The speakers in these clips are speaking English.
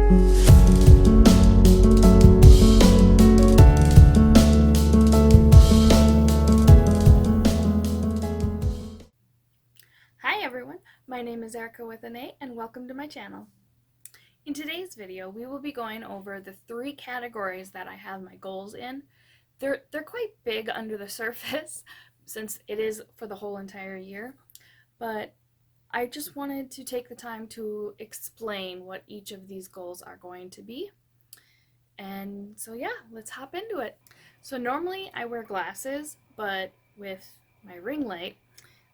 Hi everyone, my name is Erica with an A and welcome to my channel. In today's video we will be going over the 3 categories that I have my goals in. They're quite big under the surface since it is for the whole entire year, but I just wanted to take the time to explain what each of these goals are going to be. And so yeah, let's hop into it. So normally I wear glasses, but with my ring light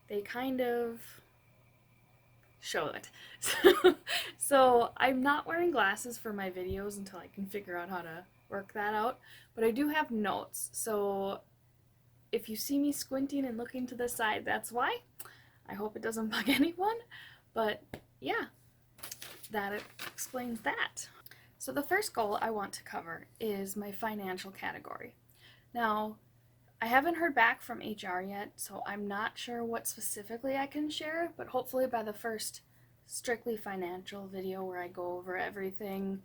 they kind of show it. So I'm not wearing glasses for my videos until I can figure out how to work that out, but I do have notes, so if you see me squinting and looking to the side, that's why. I hope it doesn't bug anyone, but yeah, that explains that. So the first goal I want to cover is my financial category. Now, I haven't heard back from HR yet, so I'm not sure what specifically I can share, but hopefully by the first strictly financial video where I go over everything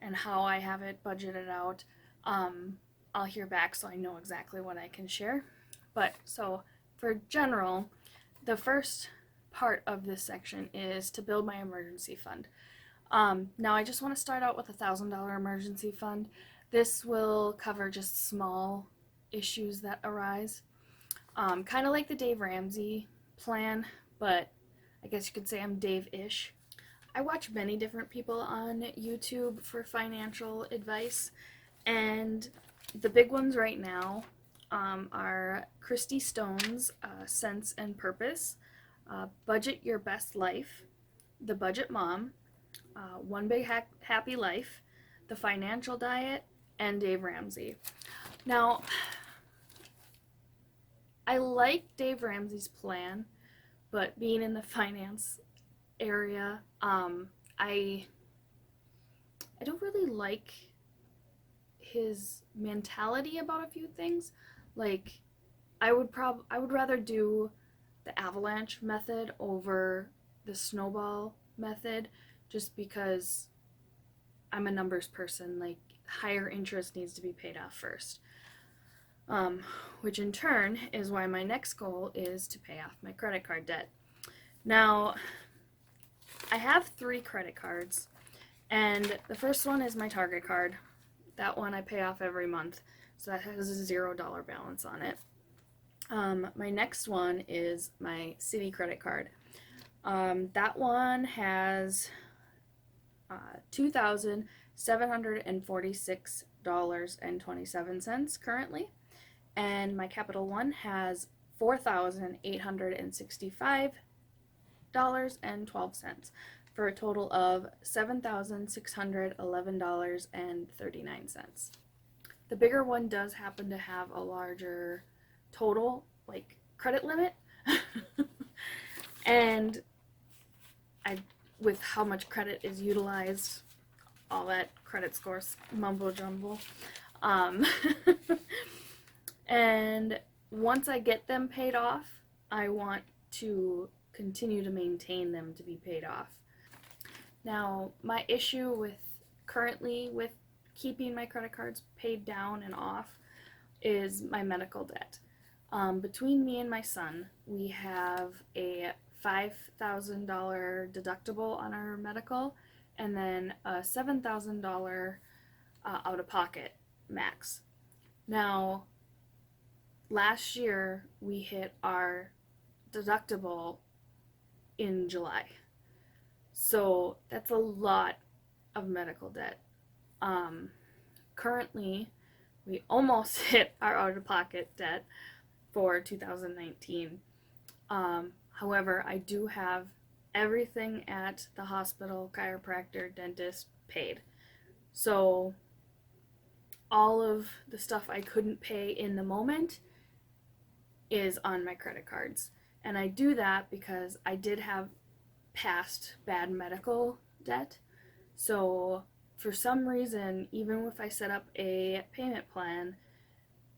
and how I have it budgeted out, I'll hear back so I know exactly what I can share. But so for general, the first part of this section is to build my emergency fund. Now I just want to start out with $1,000 emergency fund. This will cover just small issues that arise, kind of like the Dave Ramsey plan, but I guess you could say I'm Dave-ish. I watch many different people on YouTube for financial advice, and the big ones right now are Christy Stone's Sense and Purpose, Budget Your Best Life, The Budget Mom, One Big Happy Life, The Financial Diet, and Dave Ramsey. Now, I like Dave Ramsey's plan, but being in the finance area, I don't really like his mentality about a few things. Like, I would rather do the avalanche method over the snowball method, just because I'm a numbers person. Like, higher interest needs to be paid off first. Which in turn is why my next goal is to pay off my credit card debt. Now, I have 3 credit cards, and the first one is my Target card. That one I pay off every month, so that has a $0 balance on it. My next one is my Citi credit card. That one has $2,746.27 currently. And my Capital One has $4,865.12 for a total of $7,611.39. The bigger one does happen to have a larger total, like, credit limit. And with how much credit is utilized, all that credit scores mumbo jumbo. And once I get them paid off, I want to continue to maintain them to be paid off. Now, my issue currently with keeping my credit cards paid down and off is my medical debt. Between me and my son, we have a $5,000 deductible on our medical, and then a $7,000 out-of-pocket max. Now, last year we hit our deductible in July, so that's a lot of medical debt. Currently, we almost hit our out-of-pocket debt for 2019. However, I do have everything at the hospital, chiropractor, dentist paid. So all of the stuff I couldn't pay in the moment is on my credit cards. And I do that because I did have past bad medical debt. So for some reason, even if I set up a payment plan,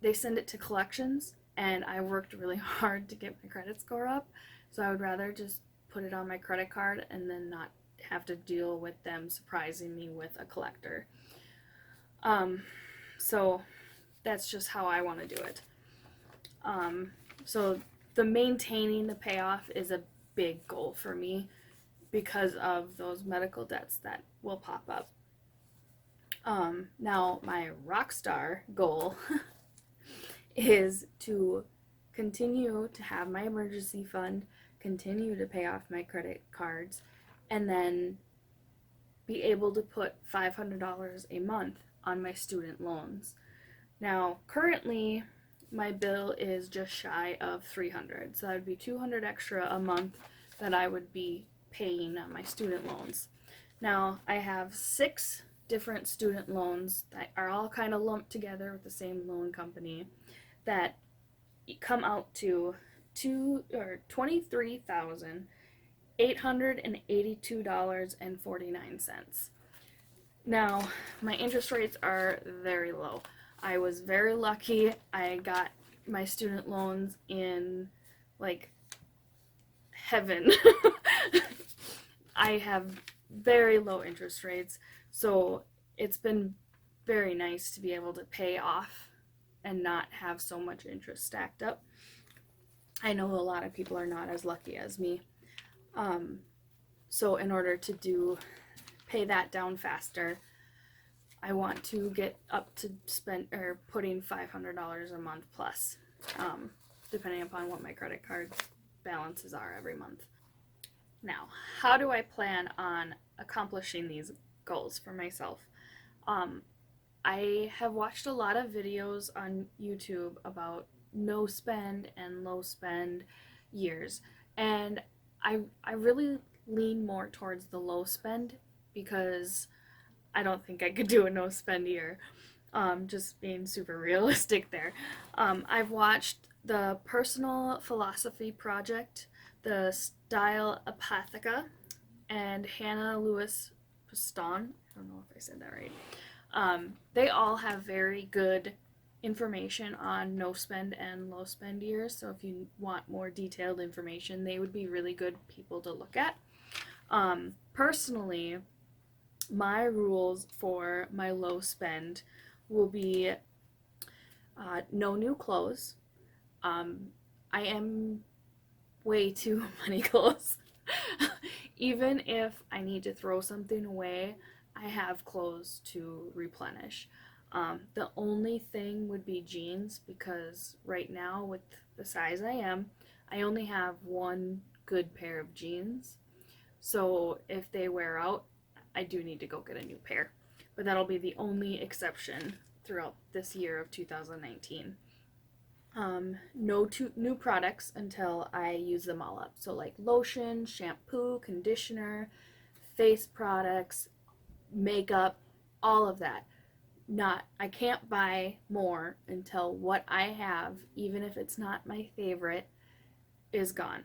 they send it to collections, and I worked really hard to get my credit score up. So I would rather just put it on my credit card and then not have to deal with them surprising me with a collector. So that's just how I want to do it. So the maintaining the payoff is a big goal for me because of those medical debts that will pop up. Now my rock star goal is to continue to have my emergency fund, continue to pay off my credit cards, and then be able to put $500 a month on my student loans. Now, currently, my bill is just shy of $300, so that would be $200 extra a month that I would be paying on my student loans. Now, I have 6 different student loans that are all kind of lumped together with the same loan company that come out to $23,882.49. Now, my interest rates are very low. I was very lucky. I got my student loans in like heaven. I have very low interest rates, so it's been very nice to be able to pay off and not have so much interest stacked up. I know a lot of people are not as lucky as me. So in order to pay that down faster, I want to get up to putting $500 a month plus, depending upon what my credit card balances are every month. Now, how do I plan on accomplishing these goals for myself? I have watched a lot of videos on YouTube about no spend and low spend years, and I really lean more towards the low spend because I don't think I could do a no spend year. Just being super realistic there. I've watched the Personal Philosophy Project, the Style Apathica, and Hannah Lewis Piston. I don't know if I said that right. They all have very good information on no spend and low spend years, so if you want more detailed information, they would be really good people to look at. Personally, my rules for my low spend will be no new clothes. I am way too many clothes. Even if I need to throw something away, I have clothes to replenish. The only thing would be jeans, because right now with the size I am, I only have one good pair of jeans. So if they wear out, I do need to go get a new pair. But that'll be the only exception throughout this year of 2019. No new products until I use them all up. So like lotion, shampoo, conditioner, face products, makeup, all of that. I can't buy more until what I have, even if it's not my favorite, is gone.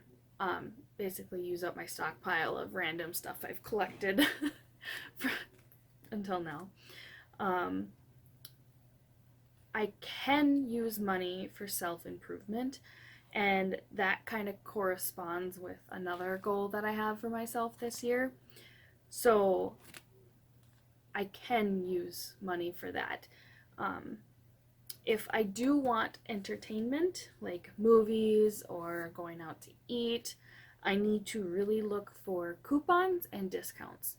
Basically use up my stockpile of random stuff I've collected until now. I can use money for self-improvement, and that kind of corresponds with another goal that I have for myself this year. So I can use money for that. If I do want entertainment, like movies or going out to eat, I need to really look for coupons and discounts.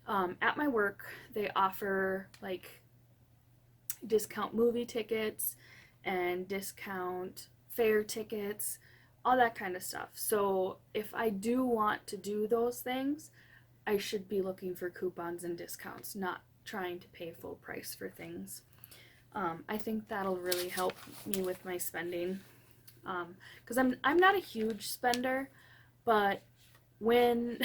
At my work, they offer like discount movie tickets and discount fair tickets, all that kind of stuff. So if I do want to do those things, I should be looking for coupons and discounts, not trying to pay full price for things. I think that'll really help me with my spending, because I'm not a huge spender, but when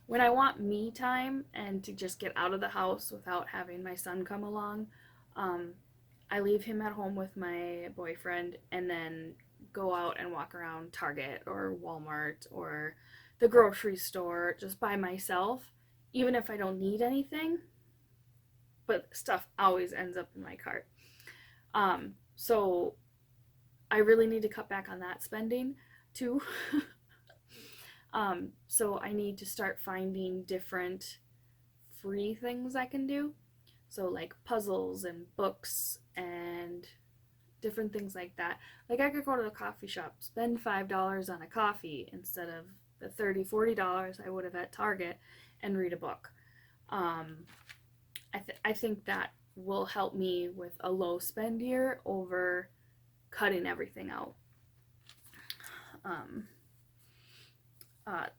when I want me time and to just get out of the house without having my son come along, I leave him at home with my boyfriend and then go out and walk around Target or Walmart or the grocery store just by myself, even if I don't need anything, but stuff always ends up in my cart. So I really need to cut back on that spending too. So I need to start finding different free things I can do. So like puzzles and books and different things like that. Like I could go to the coffee shop, spend $5 on a coffee instead of the $30, $40 I would have at Target, and read a book. I think that will help me with a low spend year over cutting everything out. Um,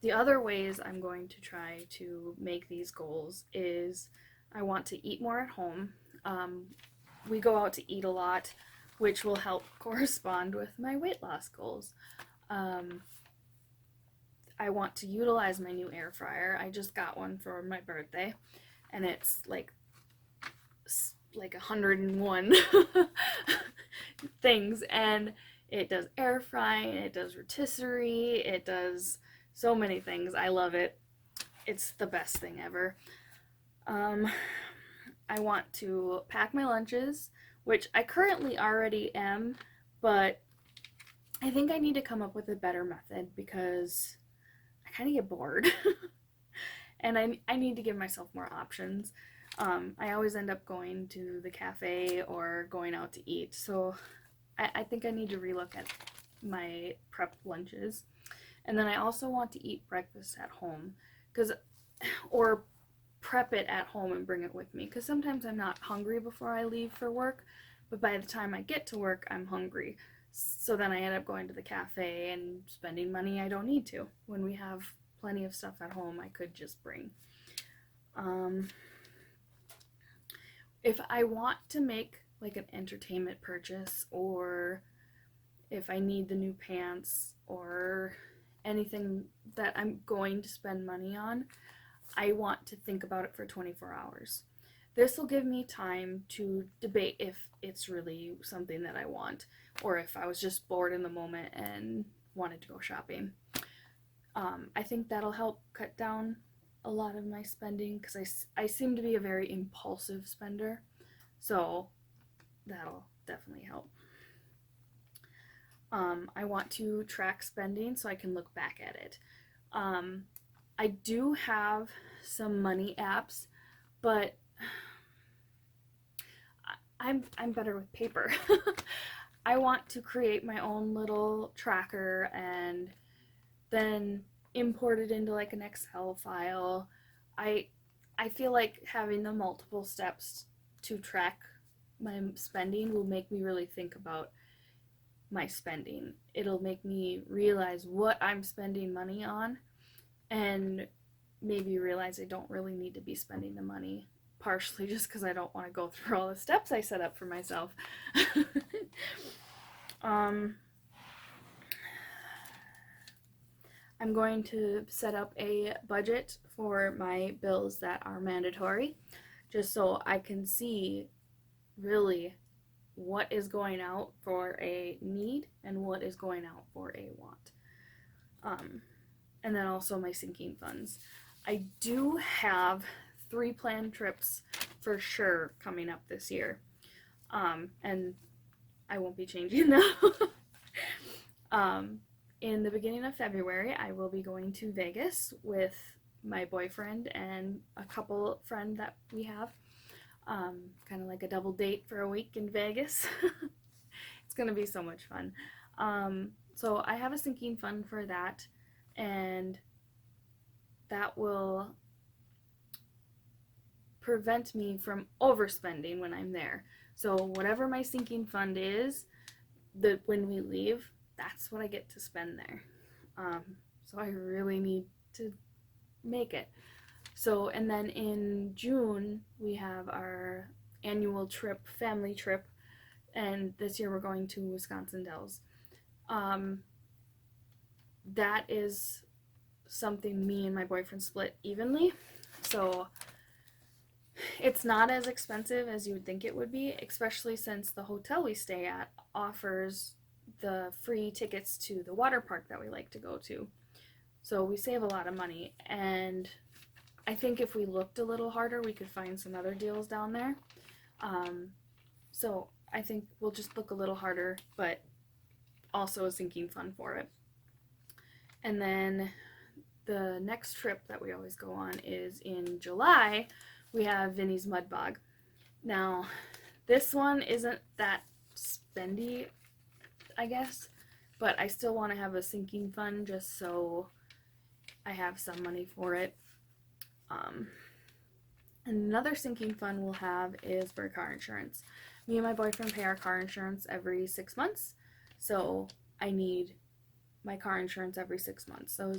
the other ways I'm going to try to make these goals is I want to eat more at home. We go out to eat a lot, which will help correspond with my weight loss goals. I want to utilize my new air fryer. I just got one for my birthday, and it's like 101 things, and it does air frying, it does rotisserie, it does so many things. I love it. It's the best thing ever. I want to pack my lunches, which I currently already am, but I think I need to come up with a better method because I kind of get bored. And I need to give myself more options. I always end up going to the cafe or going out to eat, so I think I need to relook at my prep lunches. And then I also want to eat breakfast at home, or prep it at home and bring it with me, because sometimes I'm not hungry before I leave for work, but by the time I get to work, I'm hungry. So then I end up going to the cafe and spending money I don't need to, when we have plenty of stuff at home I could just bring. If I want to make like an entertainment purchase, or if I need the new pants or anything that I'm going to spend money on, I want to think about it for 24 hours. This will give me time to debate if it's really something that I want, or if I was just bored in the moment and wanted to go shopping. I think that'll help cut down a lot of my spending, because I seem to be a very impulsive spender, so that'll definitely help. I want to track spending so I can look back at it. I do have some money apps, but I'm better with paper. I want to create my own little tracker and then import it into like an Excel file. I feel like having the multiple steps to track my spending will make me really think about my spending. It'll make me realize what I'm spending money on, and maybe realize I don't really need to be spending the money, partially just because I don't want to go through all the steps I set up for myself. I'm going to set up a budget for my bills that are mandatory, just so I can see really what is going out for a need and what is going out for a want. And then also my sinking funds. I do have 3 planned trips for sure coming up this year, and I won't be changing them. In the beginning of February, I will be going to Vegas with my boyfriend and a couple friend that we have. Kind of like a double date for a week in Vegas. It's gonna be so much fun. So I have a sinking fund for that, and that will prevent me from overspending when I'm there. So whatever my sinking fund is, when we leave, that's what I get to spend there. So I really need to make it. So, and then in June, we have our annual trip, family trip, and this year we're going to Wisconsin Dells. That is something me and my boyfriend split evenly, so it's not as expensive as you would think it would be, especially since the hotel we stay at offers the free tickets to the water park that we like to go to. So we save a lot of money, and I think if we looked a little harder, we could find some other deals down there. So I think we'll just look a little harder, but also a sinking fund for it. And then the next trip that we always go on is in July. We have Vinny's Mud Bog. Now, this one isn't that spendy, I guess, but I still want to have a sinking fund just so I have some money for it. And another sinking fund we'll have is for car insurance. Me and my boyfriend pay our car insurance every 6 months, so I need my car insurance every 6 months. So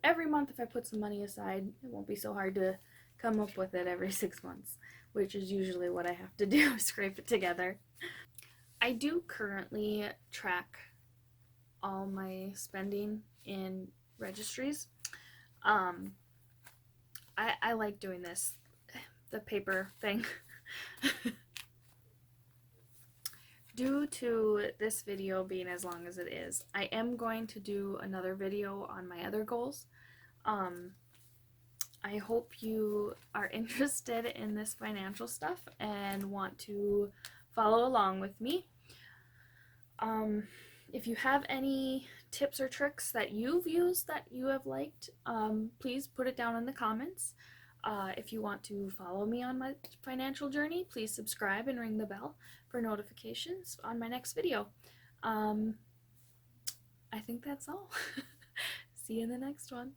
every month, if I put some money aside, it won't be so hard to come up with it every 6 months, which is usually what I have to do, scrape it together. I do currently track all my spending in registries. I like doing this, the paper thing. Due to this video being as long as it is, I am going to do another video on my other goals. I hope you are interested in this financial stuff and want to follow along with me. If you have any tips or tricks that you've used that you have liked, please put it down in the comments. If you want to follow me on my financial journey, please subscribe and ring the bell for notifications on my next video. I think that's all. See you in the next one.